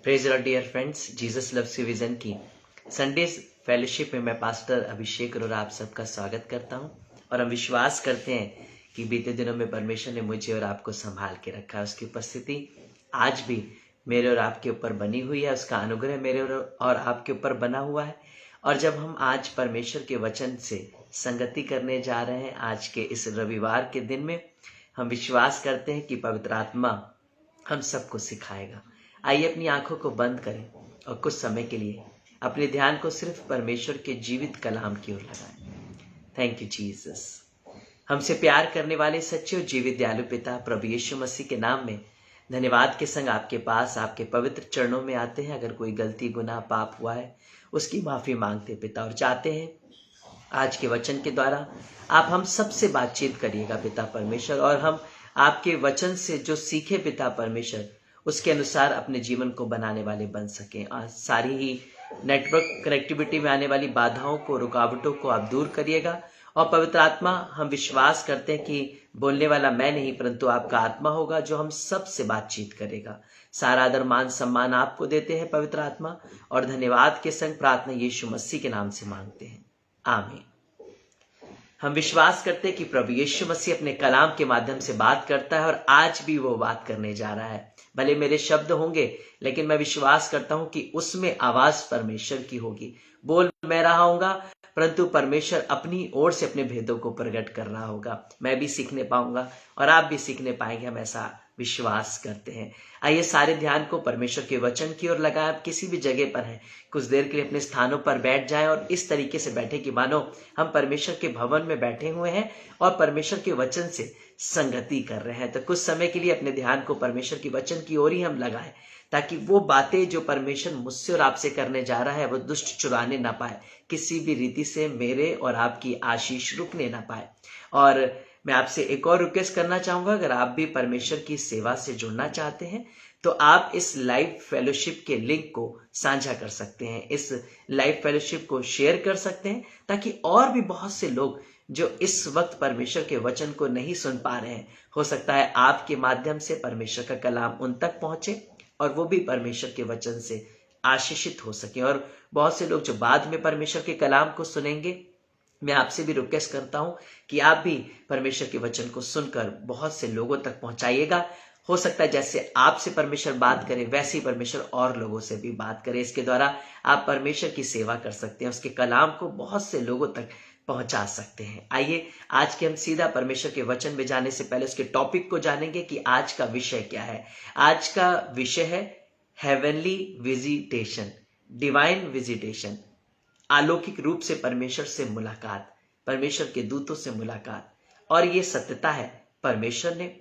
Praise Lord dear friends, Jesus loves you vision की Sunday fellowship में मैं pastor अभिषेक और आप सबका स्वागत करता हूं। और हम विश्वास करते हैं कि बीते दिनों में परमेश्वर ने मुझे और आपको संभाल के रखा है। उसकी उपस्थिति आज भी मेरे और आपके ऊपर बनी हुई है। उसका अनुग्रह मेरे और आपके ऊपर बना हुआ है। और जब हम आज परमेश्वर के वचन से संगति करने जा रहे हैं, आज के इस रविवार के दिन में, हम विश्वास करते हैं कि पवित्र आत्मा हम सबको सिखाएगा। आइए अपनी आंखों को बंद करें और कुछ समय के लिए अपने ध्यान को सिर्फ परमेश्वर के जीवित कलाम की ओर लगाएं। Thank you Jesus. हमसे प्यार करने वाले सच्चे और जीवित दयालु पिता प्रभु यीशु मसीह के नाम में धन्यवाद के संग आपके पास आपके पवित्र चरणों में आते हैं। अगर कोई गलती गुनाह पाप हुआ है उसकी माफी मांगते पिता, और चाहते हैं आज के वचन के द्वारा आप हम सबसे बातचीत करिएगा पिता परमेश्वर, और हम आपके वचन से जो सीखे पिता परमेश्वर उसके अनुसार अपने जीवन को बनाने वाले बन सकें। आज सारी ही नेटवर्क कनेक्टिविटी में आने वाली बाधाओं को, रुकावटों को आप दूर करिएगा। और पवित्र आत्मा, हम विश्वास करते हैं कि बोलने वाला मैं नहीं परंतु आपका आत्मा होगा जो हम सब से बातचीत करेगा। सारा आदर मान सम्मान आपको देते हैं पवित्र आत्मा, और धन्यवाद के संग प्रार्थना यीशु मसीह के नाम से मांगते हैं, आमीन। हम विश्वास करते हैं कि प्रभु यीशु मसीह अपने कलाम के माध्यम से बात करता है, और आज भी वो बात करने जा रहा है। भले मेरे शब्द होंगे लेकिन मैं विश्वास करता हूं कि उसमें आवाज परमेश्वर की होगी। बोल मैं रहा हूंगा परंतु परमेश्वर अपनी ओर से अपने भेदों को प्रकट कर रहा होगा। मैं भी सीखने पाऊंगा और आप भी सीखने पाएंगे, हम ऐसा विश्वास करते हैं। आइए सारे ध्यान को परमेश्वर के वचन की ओर लगाएं। आप किसी भी जगह पर हैं, कुछ देर के लिए अपने स्थानों पर बैठ जाएं और इस तरीके से बैठे कि मानो हम परमेश्वर के भवन में बैठे हुए हैं और परमेश्वर के वचन से संगति कर रहे हैं। तो कुछ समय के लिए अपने ध्यान को परमेश्वर के वचन की ओर ही हम लगाएं, ताकि वो बातें जो परमेश्वर मुझसे और आपसे करने जा रहा है वो दुष्ट चुराने ना पाए, किसी भी रीति से मेरे और आपकी आशीष रुकने ना पाए। और मैं आपसे एक और रिक्वेस्ट करना चाहूंगा, अगर आप भी परमेश्वर की सेवा से जुड़ना चाहते हैं तो आप इस लाइव फेलोशिप के लिंक को साझा कर सकते हैं, इस लाइव फेलोशिप को शेयर कर सकते हैं, ताकि और भी बहुत से लोग जो इस वक्त परमेश्वर के वचन को नहीं सुन पा रहे हैं, हो सकता है आपके माध्यम से परमेश्वर का कलाम उन तक पहुंचे और वो भी परमेश्वर के वचन से आशीषित हो सके। और बहुत से लोग जो बाद में परमेश्वर के कलाम को सुनेंगे, मैं आपसे भी रिक्वेस्ट करता हूं कि आप भी परमेश्वर के वचन को सुनकर बहुत से लोगों तक पहुंचाइएगा। हो सकता है जैसे आपसे परमेश्वर बात करे वैसे ही परमेश्वर और लोगों से भी बात करे। इसके द्वारा आप परमेश्वर की सेवा कर सकते हैं, उसके कलाम को बहुत से लोगों तक पहुंचा सकते हैं। आइए आज के हम सीधा परमेश्वर के वचन में जाने से पहले उसके टॉपिक को जानेंगे कि आज का विषय क्या है। आज का विषय है हेवनली विजिटेशन, डिवाइन विजिटेशन, अलौकिक रूप से परमेश्वर से मुलाकात, परमेश्वर के दूतों से मुलाकात। और ये सत्यता है, परमेश्वर ने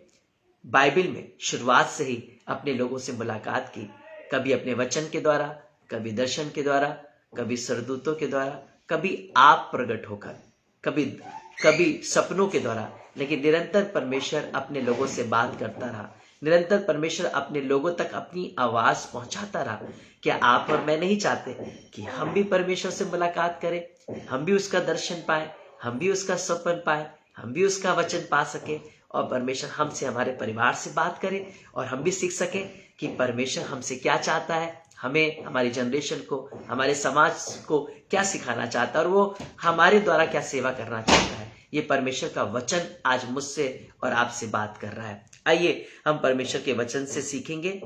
बाइबल में शुरुआत से ही अपने लोगों से मुलाकात की, कभी अपने वचन के द्वारा, कभी दर्शन के द्वारा, कभी सरदूतों के द्वारा, कभी आप प्रकट होकर, कभी सपनों के द्वारा, लेकिन निरंतर परमेश्वर अपने लोगों से बात करता रहा। निरंतर परमेश्वर अपने लोगों तक अपनी आवाज पहुंचाता रहा। क्या आप और मैं नहीं चाहते कि हम भी परमेश्वर से मुलाकात करें, हम भी उसका दर्शन पाए, हम भी उसका सपन पाए, हम भी उसका वचन पा सके, और परमेश्वर हमसे, हमारे परिवार से बात करे और हम भी सीख सके कि परमेश्वर हमसे क्या चाहता है, हमें, हमारी जनरेशन को, हमारे समाज को क्या सिखाना चाहता है और वो हमारे द्वारा क्या सेवा करना चाहता है। ये परमेश्वर का वचन आज मुझसे और आपसे बात कर रहा है। आइए हम परमेश्वर के वचन से सीखेंगे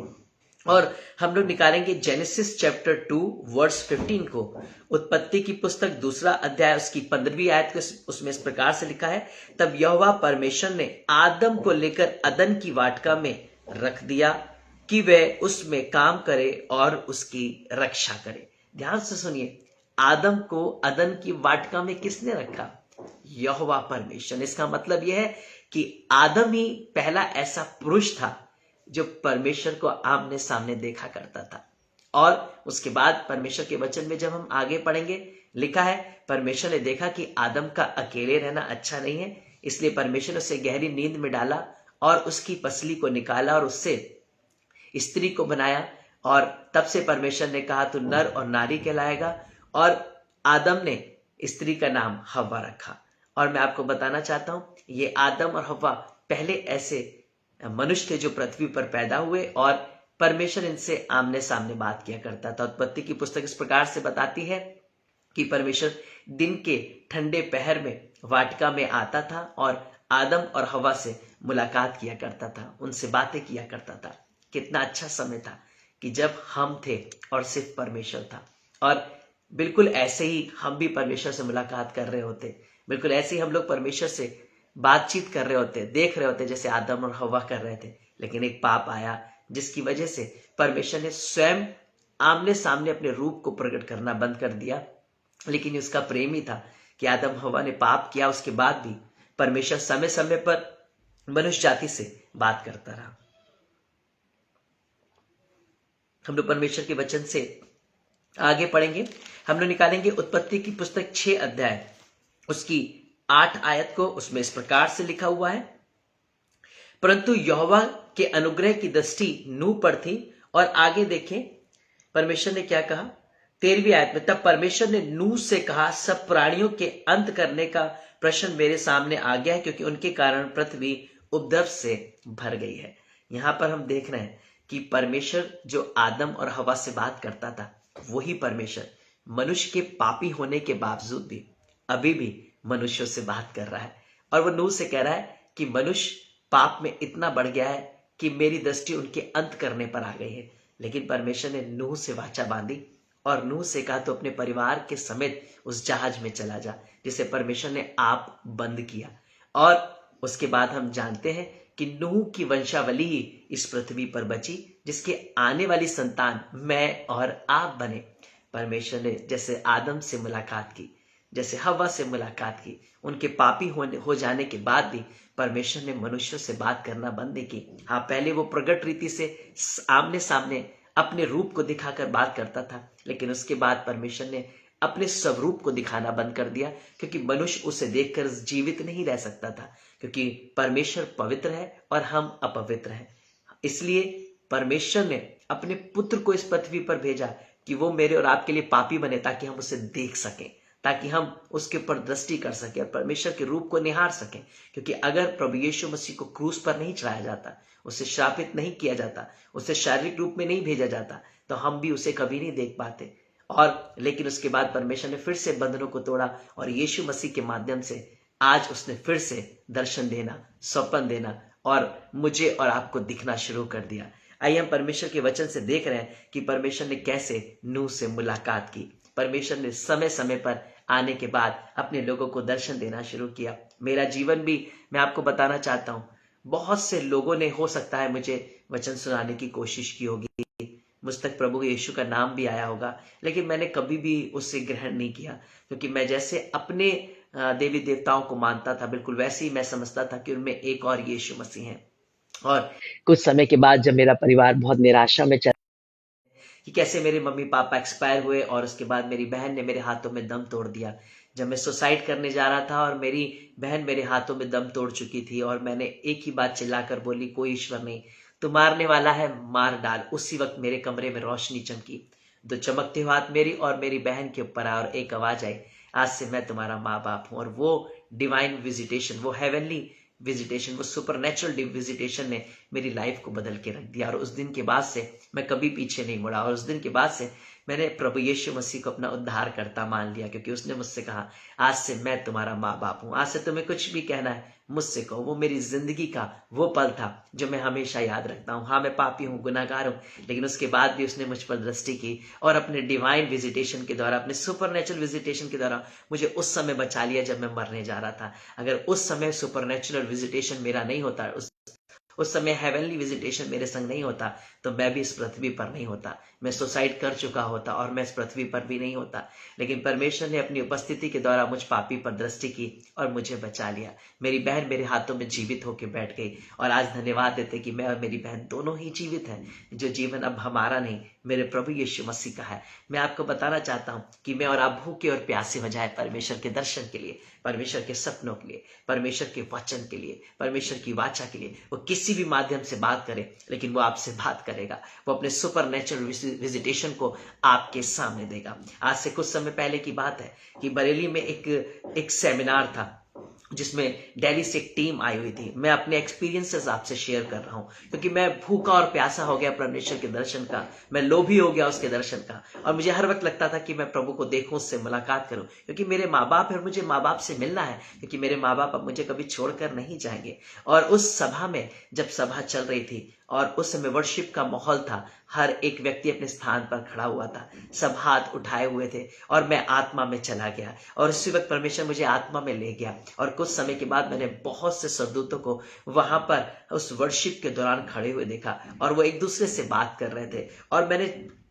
और हम लोग निकालेंगे जेनेसिस चैप्टर 2 वर्स 15 को। उत्पत्ति की पुस्तक 2 अध्याय उसकी 15वीं आयत को उसमें इस प्रकार से लिखा है, तब यहोवा परमेश्वर ने आदम को लेकर अदन की वाटिका में रख दिया कि वह उसमें काम करे और उसकी रक्षा करे। ध्यान से सुनिए, आदम को अदन की वाटिका में किसने रखा? यहोवा परमेश्वर। इसका मतलब यह है कि आदम ही पहला ऐसा पुरुष था जो परमेश्वर को आमने सामने देखा करता था। और उसके बाद परमेश्वर के वचन में जब हम आगे पढ़ेंगे, लिखा है परमेश्वर ने देखा कि आदम का अकेले रहना अच्छा नहीं है, इसलिए परमेश्वर ने उसे गहरी नींद में डाला और उसकी पसली को निकाला और उससे स्त्री को बनाया। और तब से परमेश्वर ने कहा तू नर और नारी कहलाएगा, और आदम ने स्त्री का नाम हव्वा रखा। और मैं आपको बताना चाहता हूं, ये आदम और हव्वा पहले ऐसे मनुष्य थे जो पृथ्वी पर पैदा हुए और परमेश्वर इनसे आमने सामने बात किया करता था। उत्पत्ति की पुस्तक इस प्रकार से बताती है कि परमेश्वर दिन के ठंडे पहर में वाटिका में आता था और आदम और हवा से मुलाकात किया करता था, उनसे बातें किया करता था। कितना अच्छा समय था कि जब हम थे और सिर्फ परमेश्वर था। और बिल्कुल ऐसे ही हम भी परमेश्वर से मुलाकात कर रहे होते, बिल्कुल ऐसे ही हम लोग परमेश्वर से बातचीत कर रहे होते, देख रहे होते जैसे आदम और हवा कर रहे थे। लेकिन एक पाप आया जिसकी वजह से परमेश्वर ने स्वयं आमने सामने अपने रूप को प्रकट करना बंद कर दिया। लेकिन उसका प्रेम ही था कि आदम हवा ने पाप किया, उसके बाद भी परमेश्वर समय समय पर मनुष्य जाति से बात करता रहा। हम लोग परमेश्वर के वचन से आगे पढ़ेंगे। हम लोग निकालेंगे उत्पत्ति की पुस्तक 6 अध्याय उसकी 8 आयत को। उसमें इस प्रकार से लिखा हुआ है, परंतु यहोवा के अनुग्रह की दृष्टि नूह पर थी। और आगे देखें परमेश्वर ने क्या कहा 13वीं आयत में, तब परमेश्वर ने नूह से कहा, सब प्राणियों के अंत करने का प्रश्न मेरे सामने आ गया है, क्योंकि उनके कारण पृथ्वी उपद्रव से भर गई है। यहां पर हम देख रहे हैं कि परमेश्वर जो आदम और हवा से बात करता था, वही परमेश्वर मनुष्य के पापी होने के बावजूद भी अभी भी मनुष्यों से बात कर रहा है। और वो नूह से कह रहा है कि मनुष्य पाप में इतना बढ़ गया है कि मेरी दृष्टि उनके अंत करने पर आ गई है। लेकिन परमेश्वर ने नूह से वाचा बांधी और नूह से कहा तो अपने परिवार के समेत उस जहाज में चला जा, जिसे परमेश्वर ने आप बंद किया। और उसके बाद हम जानते हैं कि नूह की वंशावली ही इस पृथ्वी पर बची, जिसके आने वाली संतान मैं और आप बने। परमेश्वर ने जैसे आदम से मुलाकात की, जैसे हवा से मुलाकात की, उनके पापी हो जाने के बाद भी परमेश्वर ने मनुष्यों से बात करना बंद नहीं की। हाँ, पहले वो प्रगट रीति से आमने सामने अपने रूप को दिखाकर बात करता था, लेकिन उसके बाद परमेश्वर ने अपने स्वरूप को दिखाना बंद कर दिया, क्योंकि मनुष्य उसे देखकर जीवित नहीं रह सकता था, क्योंकि परमेश्वर पवित्र है और हम अपवित्र हैं। इसलिए परमेश्वर ने अपने पुत्र को इस पृथ्वी पर भेजा कि वो मेरे और आपके लिए पापी बने, ताकि हम उसे देख सकें, ताकि हम उसके ऊपर दृष्टि कर सकें और परमेश्वर के रूप को निहार सकें। क्योंकि अगर प्रभु यीशु मसीह को क्रूस पर नहीं चढ़ाया जाता, उसे श्रापित नहीं किया जाता, उसे शारीरिक रूप में नहीं भेजा जाता, तो हम भी उसे कभी नहीं देख पाते। और लेकिन उसके बाद परमेश्वर ने फिर से बंधनों को तोड़ा और यीशु मसीह के माध्यम से आज उसने फिर से दर्शन देना, स्वप्न देना और मुझे और आपको दिखना शुरू कर दिया। आइए हम परमेश्वर के वचन से देख रहे हैं कि परमेश्वर ने कैसे नूह से मुलाकात की। परमेश्वर ने समय समय पर आने के बाद अपने लोगों को दर्शन देना शुरू किया। मेरा जीवन भी मैं आपको बताना चाहता हूँ, बहुत से लोगों ने हो सकता है मुझे वचन सुनाने की कोशिश की होगी, मुझ तक प्रभु यीशु का नाम भी आया होगा, लेकिन मैंने कभी भी उससे ग्रहण नहीं किया, क्योंकि मैं जैसे अपने देवी देवताओं को मानता था, बिल्कुल वैसे ही मैं समझता था कि उनमें एक और यीशु मसीह है। और कुछ समय के बाद जब मेरा परिवार बहुत निराशा में चला कि कैसे मेरे मम्मी पापा एक्सपायर हुए और उसके बाद मेरी बहन ने मेरे हाथों में दम तोड़ दिया, जब मैं सुसाइड करने जा रहा था और मेरी बहन मेरे हाथों में दम तोड़ चुकी थी, और मैंने एक ही बात चिल्लाकर बोली, कोई ईश्वर नहीं, तू मारने वाला है, मार डाल। उसी वक्त मेरे कमरे में रोशनी चमकी, दो चमकते हुए हाथ मेरी और मेरी बहन के ऊपर आया और एक आवाज आई, आज से मैं तुम्हारा माँ बाप हूँ। और वो डिवाइन विजिटेशन, वो हेवनली विजिटेशन, वो सुपरनेचुरल विजिटेशन ने मेरी लाइफ को बदल के रख दिया। और उस दिन के बाद से मैं कभी पीछे नहीं मुड़ा, और उस दिन के बाद से मैंने प्रभु यीशु मसीह को अपना उद्धारकर्ता मान लिया, क्योंकि उसने मुझसे कहा, आज से मैं तुम्हारा माँ बाप हूँ, आज से तुम्हें कुछ भी कहना है मुझसे कहो। वो मेरी जिंदगी का वो पल था जो मैं हमेशा याद रखता हूँ। हाँ, मैं पापी हूँ, गुनाहगार हूँ, लेकिन उसके बाद भी उसने मुझ पर दृष्टि की और अपने डिवाइन विजिटेशन के द्वारा, अपने सुपरनेचुरल विजिटेशन के द्वारा मुझे उस समय बचा लिया जब मैं मरने जा रहा था। अगर उस समय सुपरनेचुरल विजिटेशन मेरा नहीं होता, उस समय हेवनली विजिटेशन मेरे संग नहीं होता, तो मैं भी इस पृथ्वी पर नहीं होता, मैं सुसाइड कर चुका होता और मैं इस पृथ्वी पर भी नहीं होता। लेकिन परमेश्वर ने अपनी उपस्थिति के द्वारा मुझ पापी पर दृष्टि की और मुझे बचा लिया। मेरी बहन मेरे हाथों में जीवित होकर बैठ गई, और आज धन्यवाद देते कि मैं और मेरी बहन दोनों ही जीवित हैं। जो जीवन अब हमारा नहीं, मेरे प्रभु यीशु मसीह का है। मैं आपको बताना चाहता हूं कि मैं और आप भूखे और प्यासे हो जाए परमेश्वर के दर्शन के लिए, परमेश्वर के सपनों के लिए, परमेश्वर के वचन के लिए, परमेश्वर की वाचा के लिए। वो किसी भी माध्यम से बात करे, लेकिन वो आपसे बात करेगा। वो अपने सुपरनेचुरल विजिटेशन को आपके सामने देगा। आज से कुछ समय पहले की बात है कि बरेली में एक सेमिनार था, जिसमें दिल्ली से एक टीम आई हुई थी। मैं अपने एक्सपीरियंसेस आपसे शेयर कर रहा हूँ क्योंकि मैं भूखा और प्यासा हो गया परमेश्वर के दर्शन का, मैं लोभी हो गया उसके दर्शन का, और मुझे हर वक्त लगता था कि मैं प्रभु को देखूं, उससे मुलाकात करूं, क्योंकि मेरे माँ बाप है और मुझे माँ बाप से मिलना है, क्योंकि मेरे माँ बाप अब मुझे कभी छोड़कर नहीं जाएंगे। और उस सभा में जब सभा चल रही थी और उस समय वर्शिप का माहौल था, हर एक व्यक्ति अपने स्थान पर खड़ा हुआ था, सब हाथ उठाए हुए थे और मैं आत्मा में चला गया और उसी वक्त परमेश्वर मुझे आत्मा में ले गया। और कुछ समय के बाद मैंने बहुत से स्वर्गदूतों को वहां पर उस वर्शिप के दौरान खड़े हुए देखा और वो एक दूसरे से बात कर रहे थे और मैंने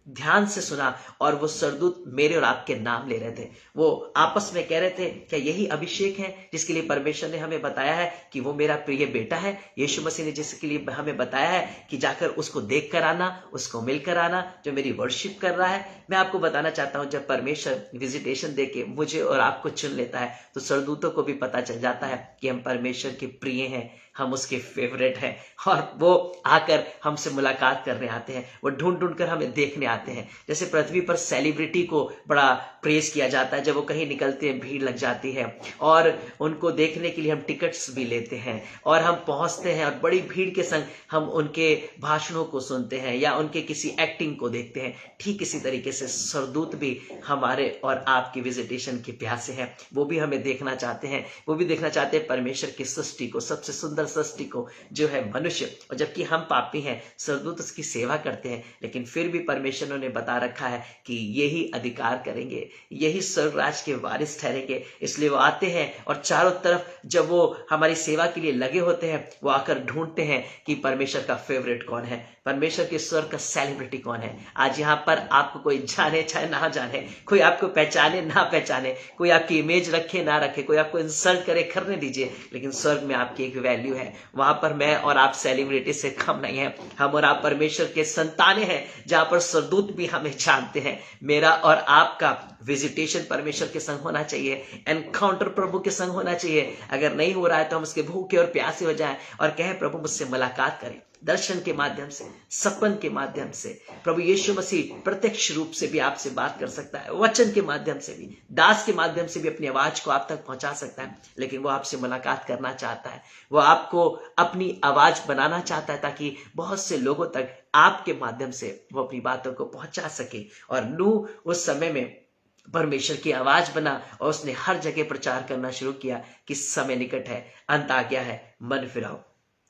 ध्यान से सुना और वो स्वर्गदूत मेरे और आपके नाम ले रहे थे। वो आपस में कह रहे थे, क्या यही अभिषेक है जिसके लिए परमेश्वर ने हमें बताया है कि वो मेरा प्रिय बेटा है? यीशु मसीह ने जिसके लिए हमें बताया है कि जाकर उसको देख कर आना, उसको मिलकर आना, जो मेरी वर्शिप कर रहा है। मैं आपको बताना चाहता हूं, जब परमेश्वर विजिटेशन देके मुझे और आपको चुन लेता है तो स्वर्गदूतों को भी पता चल जाता है कि हम परमेश्वर के प्रिय हैं, हम उसके फेवरेट हैं, और वो आकर हमसे मुलाकात करने आते हैं, वो ढूंढ ढूंढ कर हमें देखने आते हैं। जैसे पृथ्वी पर सेलिब्रिटी को बड़ा प्रेज किया जाता है, जब वो कहीं निकलते हैं भीड़ लग जाती है और उनको देखने के लिए हम टिकट्स भी लेते हैं और हम पहुंचते हैं और बड़ी भीड़ के संग हम उनके भाषणों को सुनते हैं या उनके किसी एक्टिंग को देखते हैं। ठीक इसी तरीके से स्वर्गदूत भी हमारे और आपकी विजिटेशन के प्यासे हैं, वो भी हमें देखना चाहते हैं, वो भी देखना चाहते हैं परमेश्वर की सृष्टि को, सबसे सुंदर सृष्टि को जो है मनुष्य। और जबकि हम पापी हैं, स्वर्गदूत उसकी सेवा करते हैं, लेकिन फिर भी परमेश्वर ने बता रखा है कि यही अधिकार करेंगे, यही स्वर्ग राज के वारिस ठहरेंगे। इसलिए वो आते हैं और चारों तरफ जब वो हमारी सेवा के लिए लगे होते हैं, वो आकर ढूंढते हैं कि परमेश्वर का फेवरेट कौन है, परमेश्वर के स्वर्ग का सेलिब्रिटी कौन है। आज यहाँ पर आपको कोई जाने चाहे ना जाने, कोई आपको पहचाने ना पहचाने, कोई आपकी इमेज रखे ना रखे, कोई आपको इंसल्ट करे करने दीजिए, लेकिन स्वर्ग में आपकी एक वैल्यू है। वहां पर मैं और आप सेलिब्रिटी से कम नहीं है, हम और आप परमेश्वर के संताने हैं, जहां पर स्वर्गदूत भी हमें जानते हैं। मेरा और आपका विजिटेशन परमेश्वर के संग होना चाहिए, एनकाउंटर प्रभु के संग होना चाहिए। अगर नहीं हो रहा है तो हम उसके भूखे और प्यासे हो जाएं और कहें, प्रभु मुझसे मुलाकात करें, दर्शन के माध्यम से, सपन के माध्यम से। प्रभु यीशु मसीह प्रत्यक्ष रूप से भी आपसे बात कर सकता है, वचन के माध्यम से भी, दास के माध्यम से भी अपनी आवाज को आप तक पहुंचा सकता है, लेकिन वो आपसे मुलाकात करना चाहता है, वो आपको अपनी आवाज बनाना चाहता है ताकि बहुत से लोगों तक आपके माध्यम से वो अपनी बातों को पहुंचा सके। और नूह उस समय में परमेश्वर की आवाज बना और उसने हर जगह प्रचार करना शुरू किया कि समय निकट है, अंत आ गया है, मन फिराओ।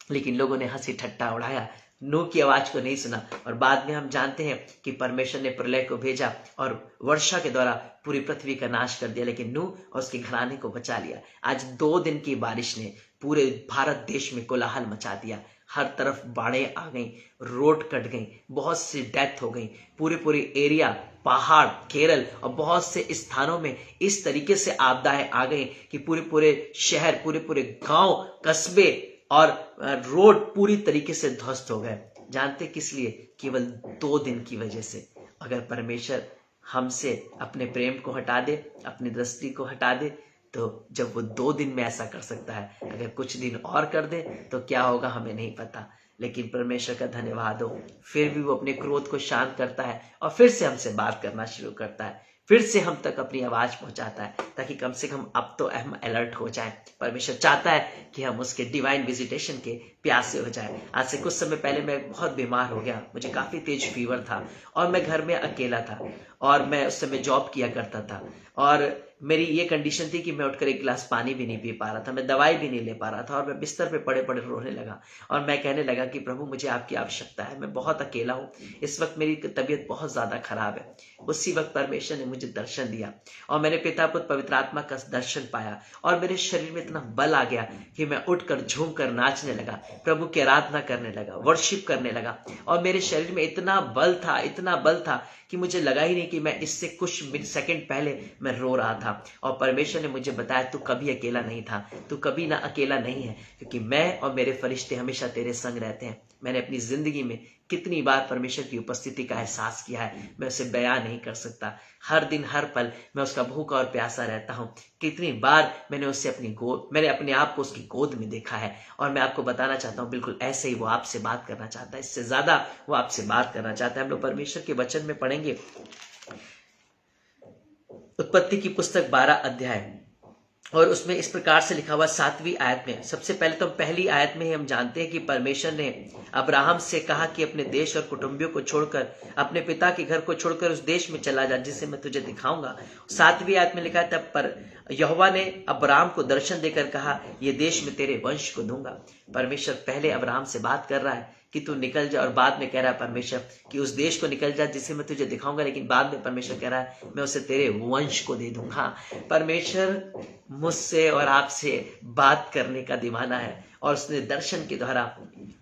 लेकिन लोगों ने हंसी ठट्टा उड़ाया, नूह की आवाज को नहीं सुना, और बाद में हम जानते हैं कि परमेश्वर ने प्रलय को भेजा और वर्षा के द्वारा पूरी पृथ्वी का नाश कर दिया, लेकिन नूह और उसके घराने को बचा लिया। आज 2 दिन की बारिश ने पूरे भारत देश में कोलाहल मचा दिया, हर तरफ बाढ़ें आ गई, रोड कट गई, बहुत सी डेथ हो गई, पूरे एरिया, पहाड़, केरल और बहुत से स्थानों में इस तरीके से आपदाएं आ गई कि पूरे शहर, पूरे गांव, कस्बे और रोड पूरी तरीके से ध्वस्त हो गए। जानते किस लिए? केवल 2 दिन की वजह से। अगर परमेश्वर हमसे अपने प्रेम को हटा दे, अपनी दृष्टि को हटा दे, तो जब वो 2 दिन में ऐसा कर सकता है, अगर कुछ दिन और कर दे तो क्या होगा हमें नहीं पता। लेकिन परमेश्वर का धन्यवाद हो, फिर भी वो अपने क्रोध को शांत करता है और फिर से हमसे बात करना शुरू करता है, फिर से हम तक अपनी आवाज पहुंचाता है, ताकि कम से कम अब तो हम अलर्ट हो जाएं। परमेश्वर चाहता है कि हम उसके डिवाइन विजिटेशन के प्यासे हो जाएं। आज से कुछ समय पहले मैं बहुत बीमार हो गया, मुझे काफी तेज फीवर था और मैं घर में अकेला था और मैं उस समय जॉब किया करता था और मेरी ये कंडीशन थी कि मैं उठकर एक गिलास पानी भी नहीं पी पा रहा था, मैं दवाई भी नहीं ले पा रहा था और मैं बिस्तर पे पड़े पड़े रोने लगा और मैं कहने लगा कि प्रभु मुझे आपकी आवश्यकता है, मैं बहुत अकेला हूँ, इस वक्त मेरी तबीयत बहुत ज्यादा खराब है। उसी वक्त परमेश्वर ने मुझे दर्शन दिया और मैंने पिता पुत्र पवित्र आत्मा का दर्शन पाया और मेरे शरीर में इतना बल आ गया कि मैं उठकर झूम कर नाचने लगा, प्रभु की आराधना करने लगा, वर्शिप करने लगा और मेरे शरीर में इतना बल था कि मुझे लगा ही नहीं कि मैं इससे कुछ सेकंड पहले मैं रो रहा था। और परमेश्वर ने मुझे बताया, तू कभी अकेला नहीं था, तू कभी ना अकेला नहीं है, क्योंकि मैं और मेरे फरिश्ते हमेशा तेरे संग रहते हैं। मैंने अपनी जिंदगी में कितनी बार परमेश्वर की उपस्थिति का एहसास किया है, मैं उसे बयां नहीं कर सकता। हर दिन हर पल मैं उसका भूखा और प्यासा रहता हूँ। कितनी बार मैंने अपने आप को उसकी गोद में देखा है और मैं आपको बताना चाहता हूँ, बिल्कुल ऐसे ही वो आपसे बात करना चाहता है, इससे ज्यादा वो आपसे बात करना चाहता है। हम लोग परमेश्वर के वचन में पढ़ेंगे उत्पत्ति की पुस्तक 12 अध्याय और उसमें इस प्रकार से लिखा हुआ 7वीं आयत में, सबसे पहले तो पहली आयत में ही हम जानते हैं कि परमेश्वर ने अब्राहम से कहा कि अपने देश और कुटुंबियों को छोड़कर, अपने पिता के घर को छोड़कर उस देश में चला जा जिसे मैं तुझे दिखाऊंगा। 7वीं आयत में लिखा है, तब पर यहोवा ने अब्राहम को दर्शन देकर कहा, ये देश मैं तेरे वंश को दूंगा। परमेश्वर पहले अब्राहम से बात कर रहा है कि तू निकल जा, और बाद में कह रहा है परमेश्वर कि उस देश को निकल जा जिसे मैं तुझे दिखाऊंगा, लेकिन बाद में परमेश्वर कह रहा है मैं उसे तेरे वंश को दे दूंगा। परमेश्वर मुझसे और आपसे बात करने का दीवाना है, और उसने दर्शन के द्वारा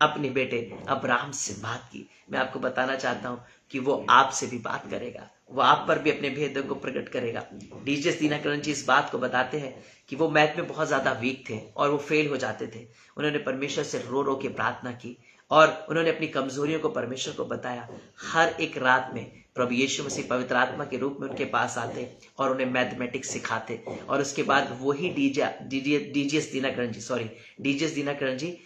अपने बेटे अब्राहम से बात की। मैं आपको बताना चाहता हूं कि वो आपसे भी बात करेगा, वो आप पर भी अपने भेदों को प्रकट करेगा। डीजे दीनकरण जी इस बात को बताते हैं कि वो मैथ में बहुत ज्यादा वीक थे और वो फेल हो जाते थे। उन्होंने परमेश्वर से रो रो के प्रार्थना की और उन्होंने अपनी कमजोरियों को परमेश्वर को बताया। हर एक रात में प्रभु यीशु मसीह पवित्र आत्मा के रूप में उनके पास आते और उन्हें मैथमेटिक्स सिखाते, और उसके बाद वही डीजीएस दीनकरण जी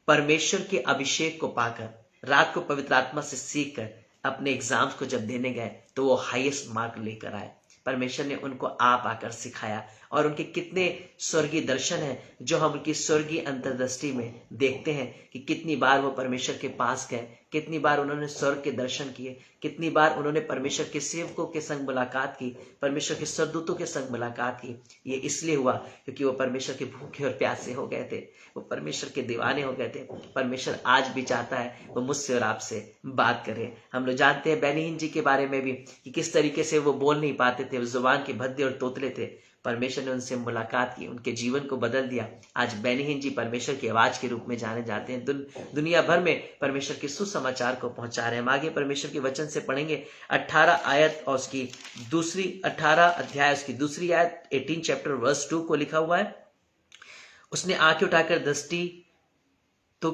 परमेश्वर के अभिषेक को पाकर रात को पवित्र आत्मा से सीख कर अपने एग्जाम्स को जब देने गए तो वो हाईएस्ट मार्क लेकर आए। परमेश्वर ने उनको आप आकर सिखाया, और उनके कितने स्वर्गीय दर्शन हैं जो हम उनकी स्वर्गीय अंतर्दृष्टि में देखते हैं कि कितनी बार वो परमेश्वर के पास गए, कितनी बार उन्होंने स्वर्ग के दर्शन किए, कितनी बार उन्होंने परमेश्वर के सेवकों के संग मुलाकात की, परमेश्वर के स्वर्गदूतों के संग मुलाकात की। ये इसलिए हुआ क्योंकि वो परमेश्वर के भूखे और प्यासे हो गए थे, वो परमेश्वर के दीवाने हो गए थे। परमेश्वर आज भी चाहता है वो मुझसे और आपसे बात करे। हम लोग जानते हैं बेनीहीन जी के बारे में भी कि किस तरीके से वो बोल नहीं पाते थे, वो जुबान के भद्दे और तोतले थे। परमेश्वर ने उनसे मुलाकात की, उनके जीवन को बदल दिया। आज बेनीहीन जी परमेश्वर की आवाज के रूप में जाने जाते हैं। दुनिया भर में परमेश्वर के सुसमाचार को पहुंचा रहे हैं। हम आगे परमेश्वर के वचन से पढ़ेंगे 18 आयत और उसकी दूसरी 18 अध्याय उसकी दूसरी आयत 18 चैप्टर वर्स 2 को लिखा हुआ है, उसने आंखें उठाकर दृष्टि तो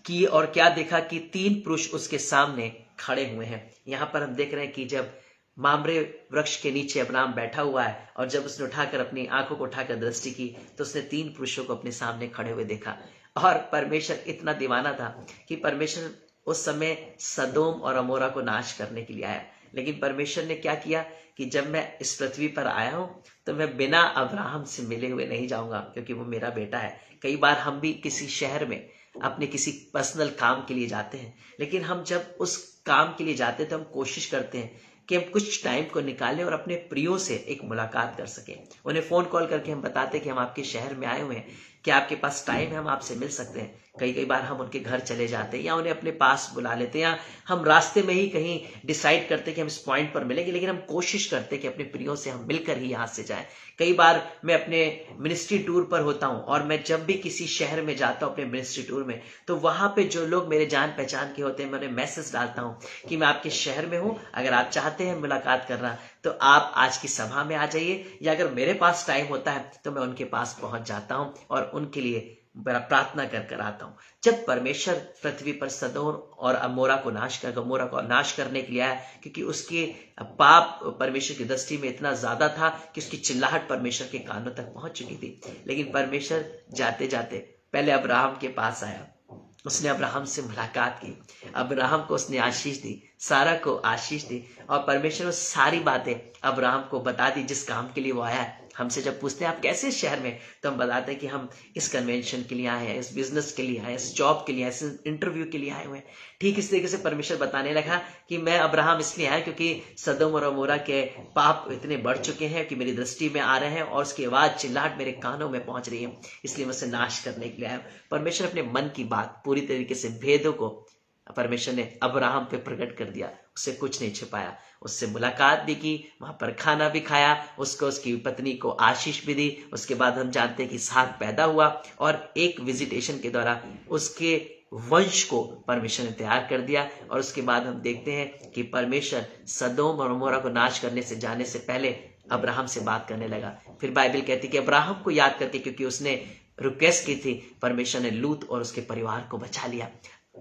की और क्या देखा कि 3 पुरुष उसके सामने खड़े हुए हैं। यहां पर हम देख रहे हैं कि जब मामरे वृक्ष के नीचे अब्राहम बैठा हुआ है, और जब उसने उठाकर अपनी आंखों को उठाकर दृष्टि की तो उसने 3 पुरुषों को अपने सामने खड़े हुए देखा। और परमेश्वर इतना दीवाना था कि परमेश्वर उस समय सदोम और अमोरा को नाश करने के लिए आया, लेकिन परमेश्वर ने क्या किया कि जब मैं इस पृथ्वी पर आया हूं तो मैं बिना अब्राहम से मिले हुए नहीं जाऊंगा, क्योंकि वो मेरा बेटा है। कई बार हम भी किसी शहर में अपने किसी पर्सनल काम के लिए जाते हैं, लेकिन हम जब उस काम के लिए जाते हैं तो हम कोशिश करते हैं कि हम कुछ टाइम को निकालें और अपने प्रियो से एक मुलाकात कर सकें। उन्हें फोन कॉल करके हम बताते हैं कि हम आपके शहर में आए हुए हैं, क्या आपके पास टाइम है, हम आपसे मिल सकते हैं। कई बार हम उनके घर चले जाते हैं या उन्हें अपने पास बुला लेते हैं, या हम रास्ते में ही कहीं डिसाइड करते हैं कि हम इस पॉइंट पर मिलेंगे, लेकिन हम कोशिश करते हैं कि अपने प्रियो से हम मिलकर ही यहाँ से जाएं। कई बार मैं अपने मिनिस्ट्री टूर पर होता हूं, और मैं जब भी किसी शहर में जाता हूं अपने मिनिस्ट्री टूर में, तो वहां पे जो लोग मेरे जान पहचान के होते हैं मैं उन्हें मैसेज डालता हूं कि मैं आपके शहर में हूं, अगर आप चाहते हैं मुलाकात करना तो आप आज की सभा में आ जाइए, या अगर मेरे पास टाइम होता है तो मैं उनके पास पहुंच जाता हूं और उनके लिए प्रार्थना कर आता हूं। जब परमेश्वर पृथ्वी पर सदोम और गमोरा को नाश करने के लिए आया, क्योंकि उसके पाप परमेश्वर की दृष्टि में इतना ज्यादा था कि उसकी चिल्लाहट परमेश्वर के कानों तक पहुंच चुकी थी। लेकिन परमेश्वर जाते जाते पहले अब्राहम के पास आया, उसने अब्राहम से मुलाकात की, अब्राहम को उसने आशीष दी, सारा को आशीष दी, और परमेश्वर ने सारी बातें अब्राहम को बता दी जिस काम के लिए वो आया है। हमसे जब पूछते हैं आप कैसे शहर में, तो हम बताते हैं कि हम इस कन्वेंशन के लिए आए हैं, इस बिजनेस के लिए आए हैं, इस जॉब के लिए, इस इंटरव्यू के लिए आए हुए हैं। ठीक इस तरीके से परमेश्वर बताने लगा कि मैं अब्राहम इसलिए आया क्योंकि सदोम और अमोरा के पाप इतने बढ़ चुके हैं कि मेरी दृष्टि में आ रहे हैं, और उसकी आवाज चिल्लाहट मेरे कानों में पहुंच रही है, इसलिए मैं उसे नाश करने के लिए आया। परमेश्वर अपने मन की बात पूरी तरीके से भेदों को परमेश्वर ने अब्राहम पे प्रकट कर दिया, उससे कुछ नहीं छिपाया। उससे मुलाकात भी की, वहां पर खाना भी खाया, उसको उसकी पत्नी को आशीष भी दी। उसके बाद हम जानते हैं कि इसहाक पैदा हुआ, और एक विजिटेशन के द्वारा उसके वंश को परमेश्वर ने तैयार कर दिया। और उसके बाद हम देखते हैं कि परमेश्वर सदोम और अमोरा को नाश करने से जाने से पहले अब्राहम से बात करने लगा। फिर बाइबल कहती है कि अब्राहम को याद करके, क्योंकि उसने रिक्वेस्ट की थी, परमेश्वर ने लूत और उसके परिवार को बचा लिया।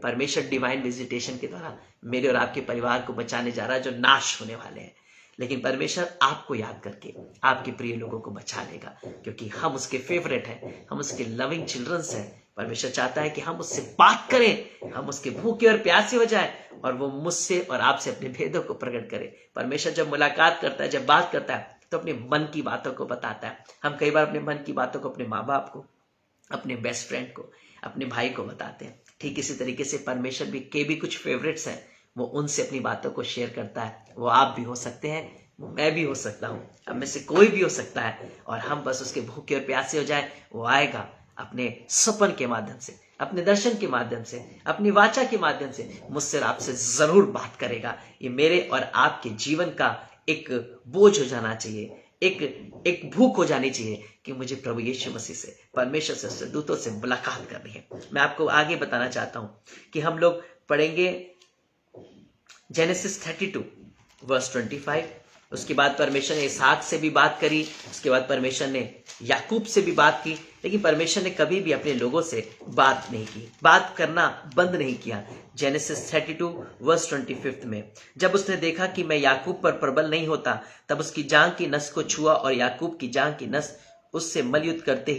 परमेश्वर डिवाइन विजिटेशन के द्वारा मेरे और आपके परिवार को बचाने जा रहा है जो नाश होने वाले हैं। लेकिन परमेश्वर आपको याद करके आपके प्रिय लोगों को बचा लेगा, क्योंकि हम उसके फेवरेट हैं, हम उसके लविंग चिल्ड्रंस हैं। परमेश्वर चाहता है कि हम उससे बात करें, हम उसके भूखे और प्यासे हो जाए, और वो मुझसे और आपसे अपने भेदों को प्रकट करे। परमेश्वर जब मुलाकात करता है, जब बात करता है, तो अपने मन की बातों को बताता है। हम कई बार अपने मन की बातों को अपने माँ बाप को, अपने बेस्ट फ्रेंड को, अपने भाई को बताते हैं। ठीक इसी तरीके से परमेश्वर भी कुछ फेवरेट्स हैं, वो उनसे अपनी बातों को शेयर करता है। वो आप भी हो सकते हैं, मैं भी हो सकता हूँ, अब में से कोई भी हो सकता है। और हम बस उसके भूखे और प्यासे हो जाए, वो आएगा अपने सपन के माध्यम से, अपने दर्शन के माध्यम से, अपनी वाचा के माध्यम से मुझसे और आपसे जरूर बात करेगा। ये मेरे और आपके जीवन का एक बोझ हो जाना चाहिए, एक भूख हो जानी चाहिए कि मुझे प्रभु यीशु मसीह से, परमेश्वर से, उससे, दूतों से मुलाकात करनी है। मैं आपको आगे बताना चाहता हूं कि हम लोग पढ़ेंगे जेनेसिस 32 वर्स 25। उसके बाद परमेश्वर ने इसहाक से भी बात करी, उसके बाद परमेश्वर ने याकूब से भी बात की, लेकिन परमेश्वर ने कभी भी अपने लोगों से बात नहीं की, बात करना बंद नहीं किया। जेनेसिस 32 वर्स 25 में जब उसने देखा कि मैं याकूब पर प्रबल नहीं होता, तब उसकी जांघ की नस को छुआ और याकूब की जांघ की नस उससे मलयुद्ध करते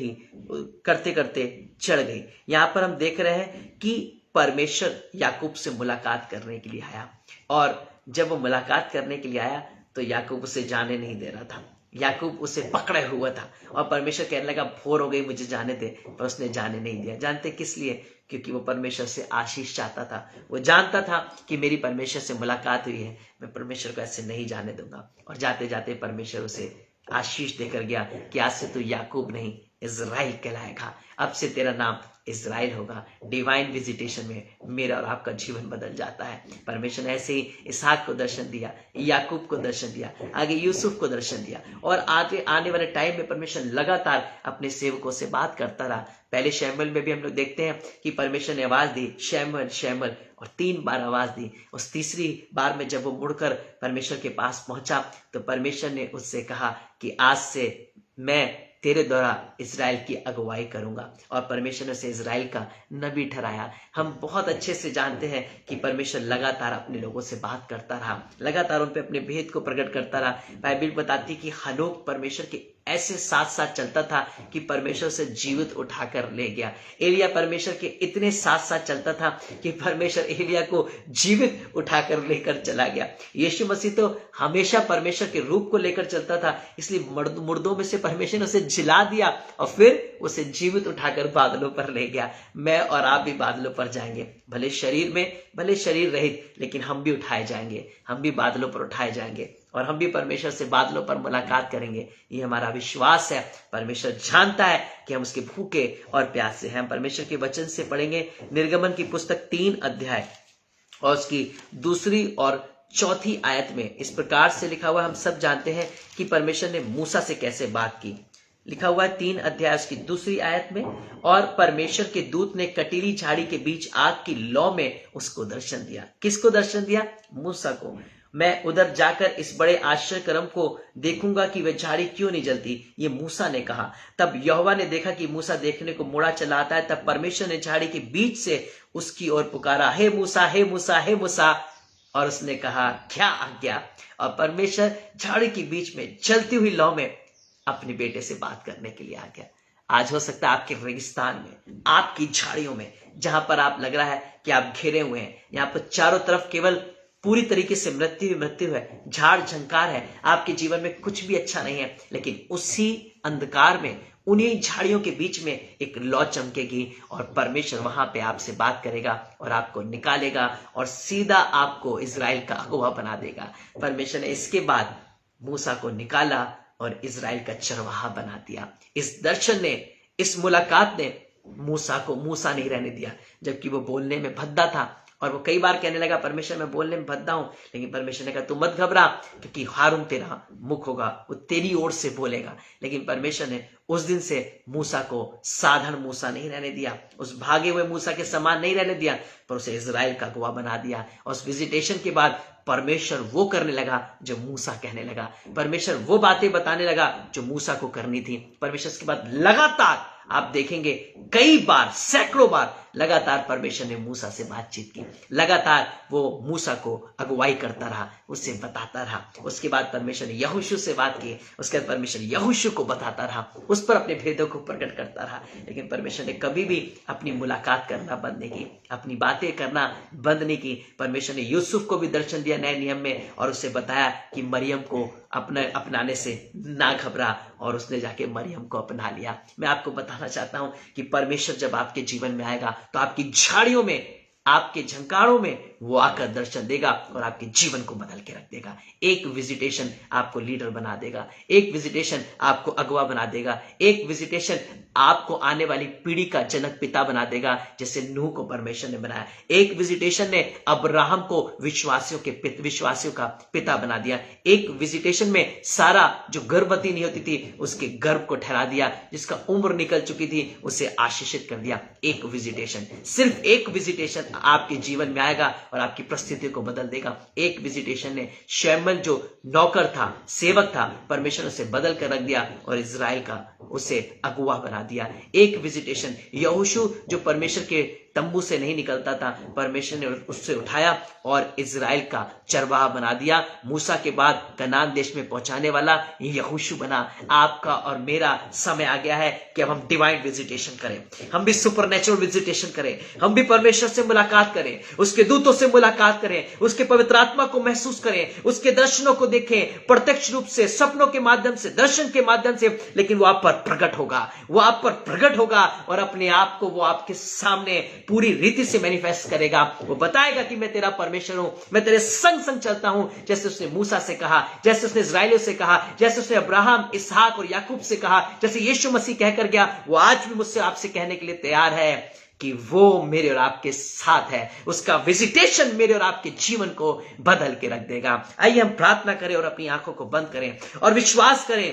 करते चढ़ गई। यहां पर हम देख रहे हैं कि परमेश्वर याकूब से मुलाकात करने के लिए आया, और जब वो मुलाकात करने के लिए आया तो याकूब उसे जाने नहीं दे रहा था। याकूब उसे पकड़े हुआ था और परमेश्वर कहने लगा भोर हो गई, मुझे जाने दे, पर उसने जाने नहीं दिया। जानते किस लिए? क्योंकि वो परमेश्वर से आशीष चाहता था। वो जानता था कि मेरी परमेश्वर से मुलाकात हुई है, मैं परमेश्वर को ऐसे नहीं जाने दूंगा। और जाते जाते परमेश्वर उसे आशीष देकर गया कि आज से तू याकूब नहीं, इज़राइल कहलाएगा। अब से तेरा नाम इज़राइल होगा। डिवाइन विजिटेशन में मेरा और आपका जीवन बदल जाता है। परमेश्वर ने ऐसे ही इसहाक को दर्शन दिया, याकूब को दर्शन दिया, आगे यूसुफ को दर्शन दिया, और आने वाले टाइम में परमेश्वर लगातार अपने सेवकों से बात करता रहा। पहले शैमुएल में भी हम लोग देखते हैं कि परमेश्वर ने आवाज दी, शैमुएल शैमुएल, और 3 बार आवाज दी। उस तीसरी बार में जब वो मुड़कर परमेश्वर के पास पहुंचा तो परमेश्वर ने उससे कहा कि आज से मैं तेरे द्वारा इज़राइल की अगुवाई करूंगा, और परमेश्वर ने उसे इज़राइल का नबी ठहराया। हम बहुत अच्छे से जानते हैं कि परमेश्वर लगातार अपने लोगों से बात करता रहा, लगातार उन पे अपने भेद को प्रकट करता रहा। बाइबल बताती कि हनोक परमेश्वर के ऐसे साथ साथ चलता था कि परमेश्वर से जीवित उठाकर ले गया। एलिया परमेश्वर के इतने साथ साथ चलता था कि परमेश्वर एलिया को जीवित उठाकर लेकर चला गया। यीशु मसीह तो हमेशा परमेश्वर के रूप को लेकर चलता था, इसलिए मुर्दों में से परमेश्वर ने उसे जिला दिया और फिर उसे जीवित उठाकर बादलों पर ले गया। मैं और आप भी बादलों पर जाएंगे, भले शरीर में, भले शरीर रहित, लेकिन हम भी उठाए जाएंगे, हम भी बादलों पर उठाए जाएंगे, और हम भी परमेश्वर से बादलों पर मुलाकात करेंगे। ये हमारा विश्वास है। परमेश्वर जानता है कि हम उसके भूखे और प्यासे हैं। हम परमेश्वर के वचन से पढ़ेंगे निर्गमन की पुस्तक 3 अध्याय और उसकी 2 और 4 आयत में इस प्रकार से लिखा हुआ। हम सब जानते हैं कि परमेश्वर ने मूसा से कैसे बात की। लिखा हुआ है 3 अध्याय उसकी 2 आयत में, और परमेश्वर के दूत ने कटीली झाड़ी के बीच आग की लौ में उसको दर्शन दिया। किसको दर्शन दिया? मूसा को। मैं उधर जाकर इस बड़े आश्चर्य कर्म को देखूंगा कि वह झाड़ी क्यों नहीं जलती, ये मूसा ने कहा। तब यहोवा ने देखा कि मूसा देखने को मुड़ा चला आता है। तब परमेश्वर ने झाड़ी के बीच से उसकी ओर पुकारा, हे मूसा, हे मूसा, हे मूसा। और उसने कहा, क्या आज्ञा? और परमेश्वर झाड़ी के बीच में जलती हुई लौ में अपने बेटे से बात करने के लिए आ गया। आज हो सकता है आपके रेगिस्तान में, आपकी झाड़ियों में, जहां पर आप लग रहा है कि आप घिरे हुए हैं, यहाँ पर चारों तरफ केवल पूरी तरीके से मृत्यु है, झाड़ झंकार है, आपके जीवन में कुछ भी अच्छा नहीं है, लेकिन उसी अंधकार में, उन्हीं झाड़ियों के बीच में एक लौ चमकेगी और परमेश्वर वहां पे आपसे बात करेगा और आपको निकालेगा और सीधा आपको इज़राइल का अगुवा बना देगा। परमेश्वर ने इसके बाद मूसा को निकाला और इज़राइल का चरवाहा बना दिया। इस दर्शन ने, इस मुलाकात ने मूसा को मूसा नहीं रहने दिया, जबकि वो बोलने में भद्दा था। और वो कई बार कहने लगा, परमेश्वर मैं बोलने में भद्दा हूं, लेकिन परमेश्वर ने कहा तू मत घबरा, क्योंकि हारून तेरा मुख होगा, वो तेरी ओर से बोलेगा। लेकिन परमेश्वर ने उस दिन से मूसा को साधारण मूसा नहीं रहने दिया, उस भागे हुए मूसा के समान नहीं रहने दिया, पर उसे इज़राइल का गवाह बना दिया। और उस विजिटेशन के बाद परमेश्वर वो करने लगा जो मूसा कहने लगा, परमेश्वर वो बातें बताने लगा जो मूसा को करनी थी। परमेश्वर के बाद लगातार आप देखेंगे कई बार, सैकड़ों बार लगातार परमेश्वर ने मूसा से बातचीत की, लगातार वो मूसा को अगुवाई करता रहा, उससे बताता रहा। उसके बाद परमेश्वर ने यहोशू से बात की, उसके बाद परमेश्वर ने यहोशू को बताता रहा, उस पर अपने भेदों को प्रकट करता रहा। लेकिन परमेश्वर ने कभी भी अपनी मुलाकात करना बंद नहीं की, अपनी बातें करना बंद नहीं की। परमेश्वर ने यूसुफ को भी दर्शन दिया नए नियम में और उसे बताया कि मरियम को अपनाने से ना घबरा, और उसने जाके मरियम को अपना लिया। मैं आपको बताना चाहता हूं कि परमेश्वर जब आपके जीवन में आएगा तो आपकी झाड़ियों में, आपके झंकारों में वो आकर दर्शन देगा और आपके जीवन को बदल के रख देगा। एक विजिटेशन आपको लीडर बना देगा, एक विजिटेशन आपको अगुवा बना देगा, एक विजिटेशन आपको आने वाली पीढ़ी का जनक पिता बना देगा, जैसे नूह को परमेश्वर ने बनाया। एक विजिटेशन ने अब्राहम को विश्वासियों का पिता बना दिया। एक विजिटेशन में सारा जो गर्भवती नहीं होती थी उसके गर्भ को ठहरा दिया, जिसका उम्र निकल चुकी थी उसे आशीषित कर दिया। एक विजिटेशन, सिर्फ एक विजिटेशन आपके जीवन में आएगा और आपकी परिस्थितियों को बदल देगा। एक विजिटेशन ने शैमुएल जो नौकर था, सेवक था, परमेश्वर उसे बदल कर रख दिया और इजराइल का उसे अगुवा बना दिया। एक विजिटेशन यहोशू जो परमेश्वर के तंबू से नहीं निकलता था, परमेश्वर ने उससे उठाया और इजराइल का चरवाहा बना दिया। मूसा के बाद कनान देश में पहुंचाने वाला यहोशू बना। आपका और मेरा समय आ गया है कि अब हम डिवाइन विजिटेशन करें, हम भी सुपरनेचुरल विजिटेशन करें, हम भी परमेश्वर से मुलाकात करें, उसके दूतों से मुलाकात करें, उसके पवित्र आत्मा को महसूस करें, उसके दर्शनों को देखें, प्रत्यक्ष रूप से, सपनों के माध्यम से, दर्शन के माध्यम से। लेकिन वो आप पर प्रकट होगा, वो आप पर प्रकट होगा और अपने आप को वो आपके सामने पूरी रीति से मैनिफेस्ट करेगा। वो बताएगा कि मैं तेरा परमेश्वर हूं, मैं तेरे संग संग चलता हूं, जैसे उसने मूसा से कहा, जैसे उसने इस्राएलियों से कहा, जैसे उसने अब्राहम, इसहाक और याकूब से कहा, जैसे यीशु मसीह कहकर गया, वो आज भी मुझसे आपसे कहने के लिए तैयार है कि वो मेरे और आपके साथ है। उसका विजिटेशन मेरे और आपके जीवन को बदल के रख देगा। आइए हम प्रार्थना करें और अपनी आंखों को बंद करें और विश्वास करें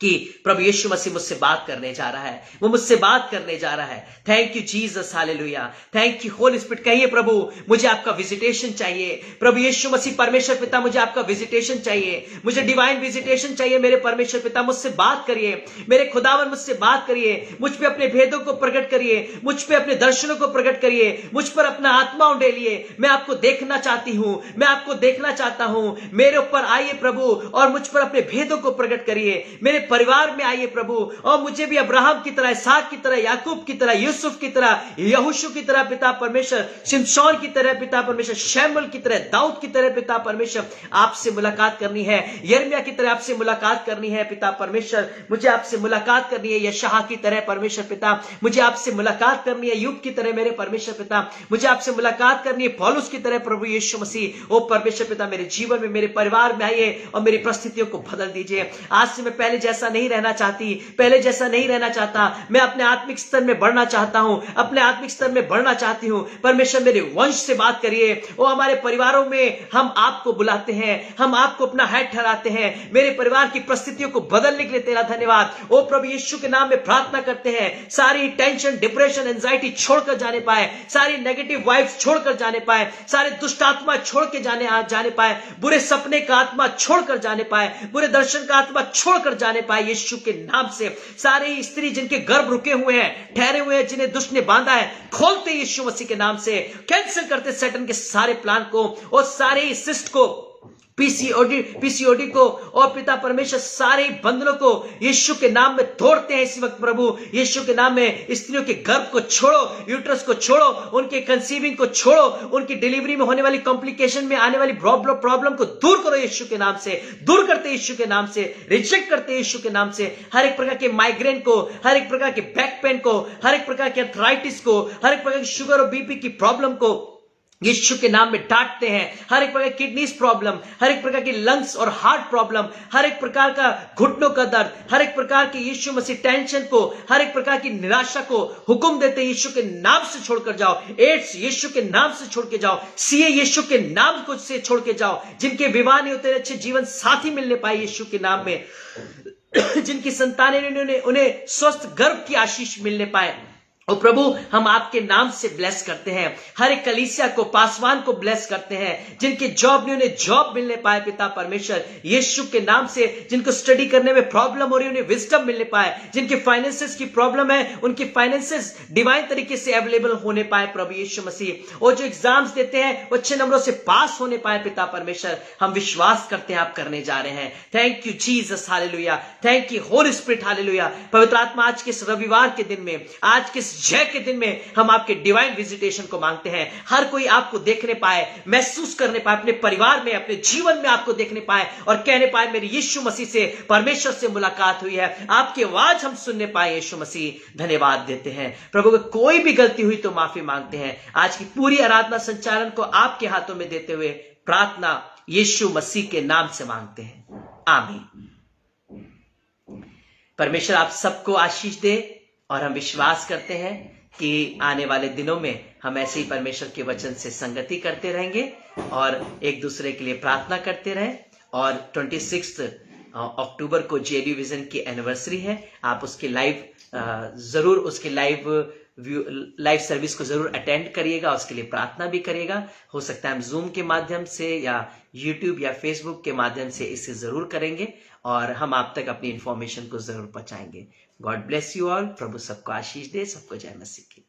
कि प्रभु यीशु मसीह मुझसे बात करने जा रहा है, वो मुझसे बात करने जा रहा है। Thank you Jesus, hallelujah, thank you Holi spirit. कहिए प्रभु मुझे आपका विजिटेशन चाहिए। प्रभु यीशु मसीह परमेश्वर पिता मुझे आपका विजिटेशन चाहिए, मुझे डिवाइन विजिटेशन चाहिए। मेरे परमेश्वर पिता मुझसे बात करिए, मेरे खुदावन मुझसे बात करिए, मुझ पे अपने भेदों को प्रकट करिए, मुझ पे अपने दर्शनों को प्रकट करिए, मुझ पर अपना आत्मा उंडेलिए। मैं आपको देखना चाहती हूं, मैं आपको देखना चाहता हूं। मेरे ऊपर आइए प्रभु और मुझ पर अपने भेदों को प्रकट करिए। मेरे परिवार में आइए प्रभु और मुझे भी अब्राहम की तरह, इसहाक की तरह, याकूब की तरह, यूसुफ की तरह, यहोशू की तरह पिता परमेश्वर, शिमशोन की तरह पिता परमेश्वर, शैमुएल की तरह, दाऊद की तरह पिता परमेश्वर आपसे मुलाकात करनी है। यिर्मयाह की तरह आपसे मुलाकात करनी है पिता परमेश्वर, मुझे आपसे मुलाकात करनी है। यशायाह की तरह परमेश्वर पिता मुझे आपसे मुलाकात करनी है। यूब की तरह मेरे परमेश्वर पिता मुझे आपसे मुलाकात करनी है। पौलुस की तरह प्रभु यीशु मसीह ओ परमेश्वर पिता मेरे जीवन में, मेरे परिवार में आइए और मेरी परिस्थितियों को बदल दीजिए। आज से मैं पहले जैसा नहीं रहना चाहती, पहले जैसा नहीं रहना चाहता। मैं अपने आत्मिक स्तर में बढ़ना चाहता हूं, अपने आत्मिक स्तर में बढ़ना चाहती हूं। परमेश्वर मेरे वंश से बात करिए। वो हमारे परिवारों में हम आपको बुलाते हैं, हम आपको अपना हेड ठहराते हैं। मेरे परिवार की परिस्थितियों को बदलने के लिए तेरा धन्यवाद। ओ प्रभु यीशु के नाम में प्रार्थना करते हैं, सारी टेंशन, डिप्रेशन, एंजाइटी छोड़कर जाने पाए, सारी नेगेटिव वाइब्स छोड़कर जाने पाए, सारे दुष्ट आत्मा छोड़ के जाने पाए, बुरे सपने का आत्मा छोड़कर जाने पाए, बुरे दर्शन का आत्मा छोड़कर जाने पाए यीशु के नाम से। सारी स्त्री जिनके गर्भ रुके हुए हैं, ठहरे हुए हैं, जिन्हें दुष्ट ने बांधा है, खोलते यीशु मसीह के नाम से, कैंसिल करते सैटन के सारे प्लान को और सारे सिस्ट को, पीसीओडी को और पिता परमेश्वर सारे बंधनों को यीशु के नाम में तोड़ते हैं इसी वक्त प्रभु। यीशु के नाम में स्त्रियों के गर्भ को छोड़ो, यूट्रस को छोड़ो, उनके कंसीविंग को छोड़ो, उनकी डिलीवरी में होने वाली कॉम्प्लिकेशन में आने वाली प्रॉब्लम को दूर करो यीशु के नाम से, दूर करते यीशु के नाम से, रिजेक्ट करते यीशु के नाम से। हर एक प्रकार के माइग्रेन को, हर एक प्रकार के बैक पेन को, हर एक प्रकार के आर्थराइटिस को, हर एक प्रकार की शुगर और बीपी की प्रॉब्लम को यीशु के नाम में डांटते हैं। हर एक प्रकार की किडनीज प्रॉब्लम, हर एक प्रकार की लंग्स और हार्ट प्रॉब्लम, हर एक प्रकार का घुटनों का दर्द, हर एक प्रकार की यीशु मसीह टेंशन को, हर एक प्रकार की निराशा को हुक्म देते यीशु के नाम से छोड़कर जाओ। एड्स यीशु के नाम से छोड़ के जाओ, सीए यीशु के नाम को से छोड़ के जाओ। जिनके विवाह नहीं होते अच्छे जीवन साथी मिलने पाए यीशु के नाम में, जिनकी संतानें उन्हें स्वस्थ गर्भ की आशीष मिलने पाए ओ प्रभु, हम आपके नाम से ब्लेस करते हैं, हर एक कलीसिया को, पासवान को ब्लेस करते हैं, जिनके जॉब नहीं, उन्हें जॉब मिलने पाए पिता परमेश्वर यीशु के नाम से, जिनको स्टडी करने में प्रॉब्लम हो रही है उन्हें विजडम मिलने पाए, जिनके फाइनेंसेस की प्रॉब्लम है उनकी फाइनेंसेस डिवाइन तरीके से अवेलेबल होने पाए प्रभु यीशु मसीह, और जो एग्जाम्स देते हैं वो अच्छे नंबरों से पास होने पाए पिता परमेश्वर, हम विश्वास करते हैं आप करने जा रहे हैं। Thank you Jesus, hallelujah, thank you Holi spirit, hallelujah. पवित्र आत्मा, आज के इस रविवार के दिन में, आज के जय के दिन में हम आपके डिवाइन विजिटेशन को मांगते हैं। हर कोई आपको देखने पाए, महसूस करने पाए, अपने परिवार में, अपने जीवन में आपको देखने पाए और कहने पाए मेरी यीशु मसीह से, परमेश्वर से मुलाकात हुई है, आपकी आवाज हम सुनने पाए। यीशु मसीह धन्यवाद देते हैं प्रभु, को कोई भी गलती हुई तो माफी मांगते हैं। आज की पूरी आराधना संचालन को आपके हाथों में देते हुए प्रार्थना यीशु मसीह के नाम से मांगते हैं, आमीन। परमेश्वर आप सबको आशीष दे, और हम विश्वास करते हैं कि आने वाले दिनों में हम ऐसे ही परमेश्वर के वचन से संगति करते रहेंगे और एक दूसरे के लिए प्रार्थना करते रहें। और 26 अक्टूबर को जेडी विजन की एनिवर्सरी है, आप उसकी जरूर उसकी लाइव सर्विस को जरूर अटेंड करिएगा, उसके लिए प्रार्थना भी करिएगा। हो सकता है हम जूम के माध्यम से या यूट्यूब या फेसबुक के माध्यम से इसे जरूर करेंगे और हम आप तक अपनी इंफॉर्मेशन को जरूर पहुंचाएंगे। God bless you all. प्रभु सबको आशीष दे, सबको जय मसीह की।